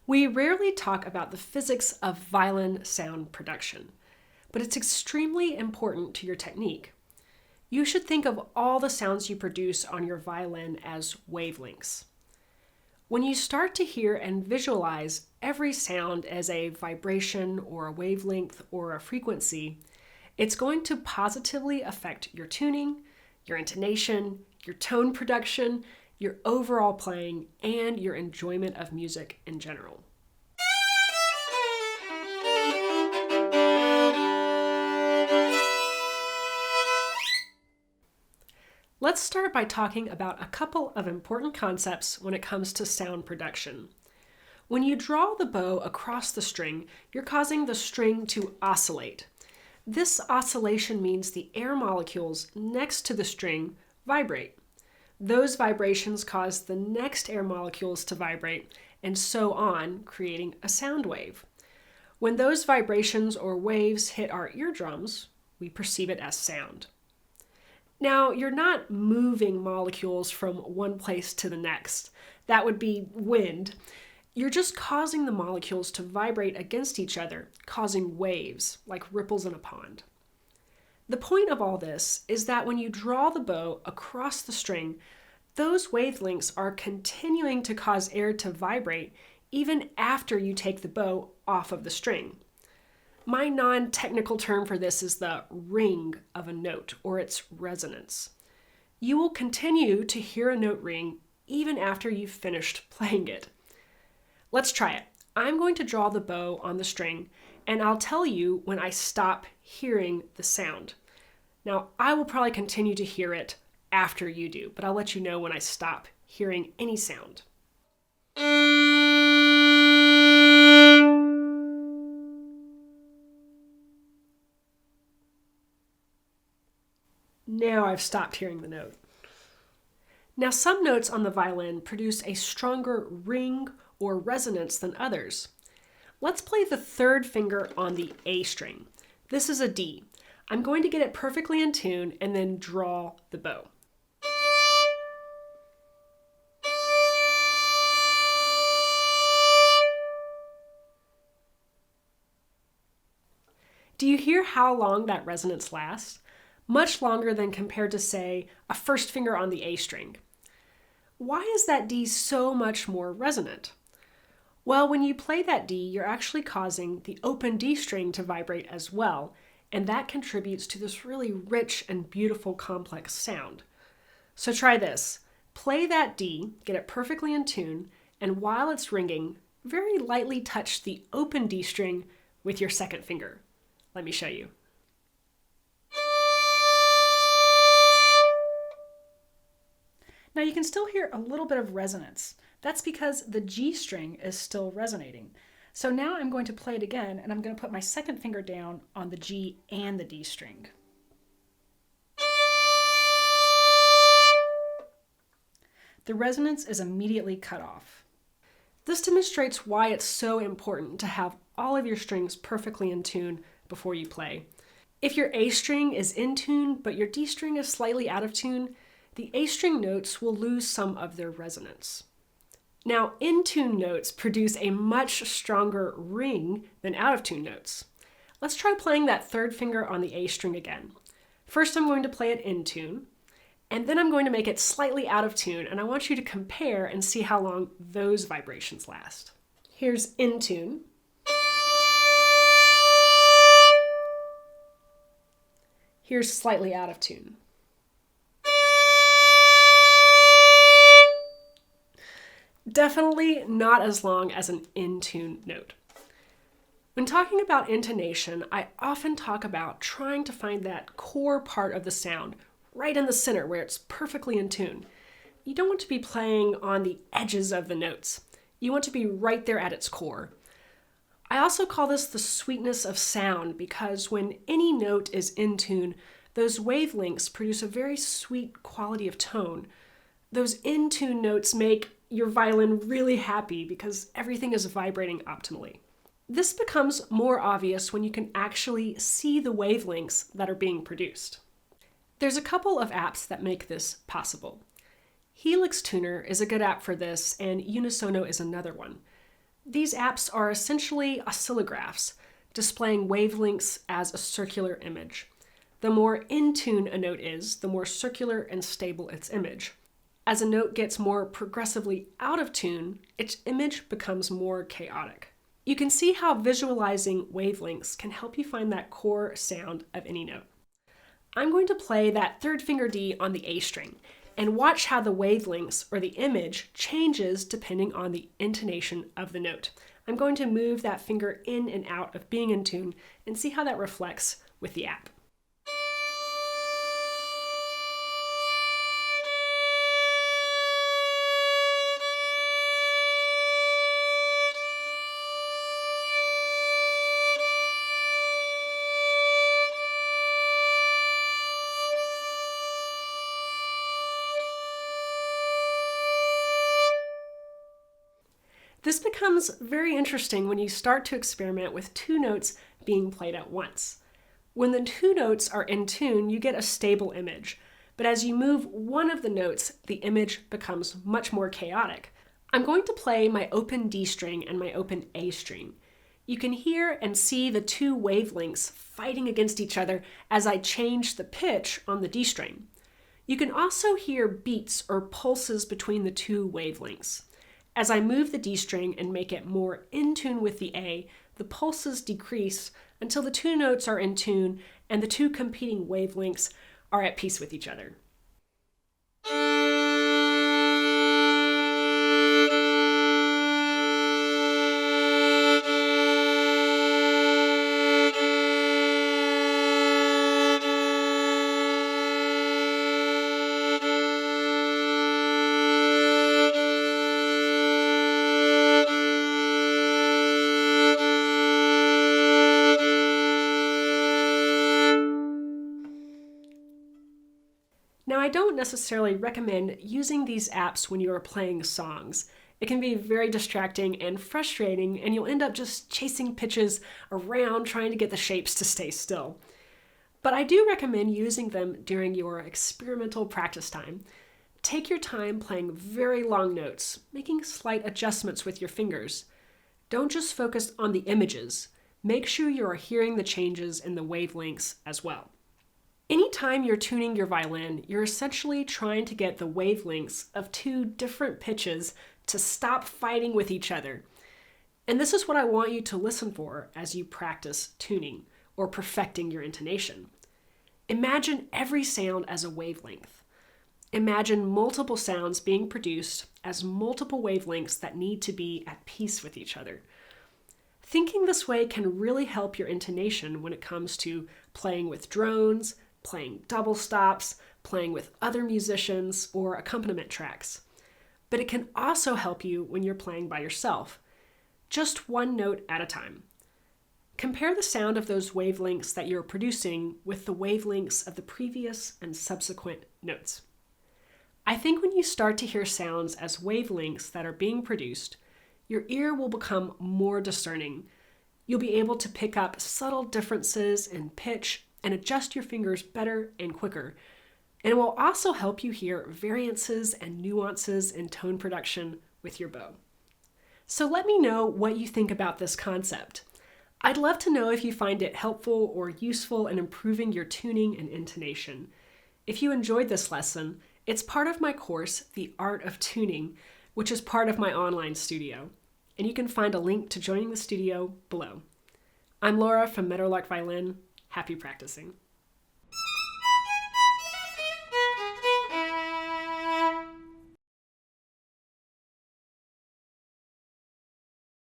We rarely talk about the physics of violin sound production, but it's extremely important to your technique. You should think of all the sounds you produce on your violin as wavelengths. When you start to hear and visualize every sound as a vibration or a wavelength or a frequency, it's going to positively affect your tuning, your intonation, your tone production, your overall playing, and your enjoyment of music in general. Let's start by talking about a couple of important concepts when it comes to sound production. When you draw the bow across the string, you're causing the string to oscillate. This oscillation means the air molecules next to the string vibrate. Those vibrations cause the next air molecules to vibrate, and so on, creating a sound wave. When those vibrations or waves hit our eardrums, we perceive it as sound. Now, you're not moving molecules from one place to the next. That would be wind. You're just causing the molecules to vibrate against each other, causing waves, like ripples in a pond. The point of all this is that when you draw the bow across the string, those wavelengths are continuing to cause air to vibrate even after you take the bow off of the string. My non-technical term for this is the ring of a note, or its resonance. You will continue to hear a note ring even after you've finished playing it. Let's try it. I'm going to draw the bow on the string, and I'll tell you when I stop hearing the sound. Now, I will probably continue to hear it after you do, but I'll let you know when I stop hearing any sound. Now I've stopped hearing the note. Now, some notes on the violin produce a stronger ring or resonance than others. Let's play the third finger on the A string. This is a D. I'm going to get it perfectly in tune and then draw the bow. Do you hear how long that resonance lasts? Much longer than compared to, say, a first finger on the A string. Why is that D so much more resonant? Well, when you play that D, you're actually causing the open D string to vibrate as well, and that contributes to this really rich and beautiful complex sound. So try this. Play that D, get it perfectly in tune, and while it's ringing, very lightly touch the open D string with your second finger. Let me show you. Now you can still hear a little bit of resonance. That's because the G string is still resonating. So now I'm going to play it again, and I'm going to put my second finger down on the G and the D string. The resonance is immediately cut off. This demonstrates why it's so important to have all of your strings perfectly in tune before you play. If your A string is in tune, but your D string is slightly out of tune, the A string notes will lose some of their resonance. Now, in-tune notes produce a much stronger ring than out-of-tune notes. Let's try playing that third finger on the A string again. First, I'm going to play it in tune, and then I'm going to make it slightly out of tune, and I want you to compare and see how long those vibrations last. Here's in tune. Here's slightly out of tune. Definitely not as long as an in-tune note. When talking about intonation, I often talk about trying to find that core part of the sound, right in the center where it's perfectly in tune. You don't want to be playing on the edges of the notes. You want to be right there at its core. I also call this the sweetness of sound because when any note is in tune, those wavelengths produce a very sweet quality of tone. Those in-tune notes make your violin really happy because everything is vibrating optimally. This becomes more obvious when you can actually see the wavelengths that are being produced. There's a couple of apps that make this possible. Helix Tuner is a good app for this, and Unisono is another one. These apps are essentially oscillographs, displaying wavelengths as a circular image. The more in tune a note is, the more circular and stable its image. As a note gets more progressively out of tune, its image becomes more chaotic. You can see how visualizing wavelengths can help you find that core sound of any note. I'm going to play that third finger D on the A string and watch how the wavelengths or the image changes depending on the intonation of the note. I'm going to move that finger in and out of being in tune and see how that reflects with the app. This becomes very interesting when you start to experiment with two notes being played at once. When the two notes are in tune, you get a stable image, but as you move one of the notes, the image becomes much more chaotic. I'm going to play my open D string and my open A string. You can hear and see the two wavelengths fighting against each other as I change the pitch on the D string. You can also hear beats or pulses between the two wavelengths. As I move the D string and make it more in tune with the A, the pulses decrease until the two notes are in tune and the two competing wavelengths are at peace with each other. Now, I don't necessarily recommend using these apps when you are playing songs. It can be very distracting and frustrating, and you'll end up just chasing pitches around trying to get the shapes to stay still. But I do recommend using them during your experimental practice time. Take your time playing very long notes, making slight adjustments with your fingers. Don't just focus on the images. Make sure you are hearing the changes in the wavelengths as well. Anytime you're tuning your violin, you're essentially trying to get the wavelengths of two different pitches to stop fighting with each other. And this is what I want you to listen for as you practice tuning or perfecting your intonation. Imagine every sound as a wavelength. Imagine multiple sounds being produced as multiple wavelengths that need to be at peace with each other. Thinking this way can really help your intonation when it comes to playing with drones, playing double stops, playing with other musicians, or accompaniment tracks. But it can also help you when you're playing by yourself, just one note at a time. Compare the sound of those wavelengths that you're producing with the wavelengths of the previous and subsequent notes. I think when you start to hear sounds as wavelengths that are being produced, your ear will become more discerning. You'll be able to pick up subtle differences in pitch and adjust your fingers better and quicker. And it will also help you hear variances and nuances in tone production with your bow. So let me know what you think about this concept. I'd love to know if you find it helpful or useful in improving your tuning and intonation. If you enjoyed this lesson, it's part of my course, The Art of Tuning, which is part of my online studio. And you can find a link to joining the studio below. I'm Laura from Meadowlark Violin. Happy practicing.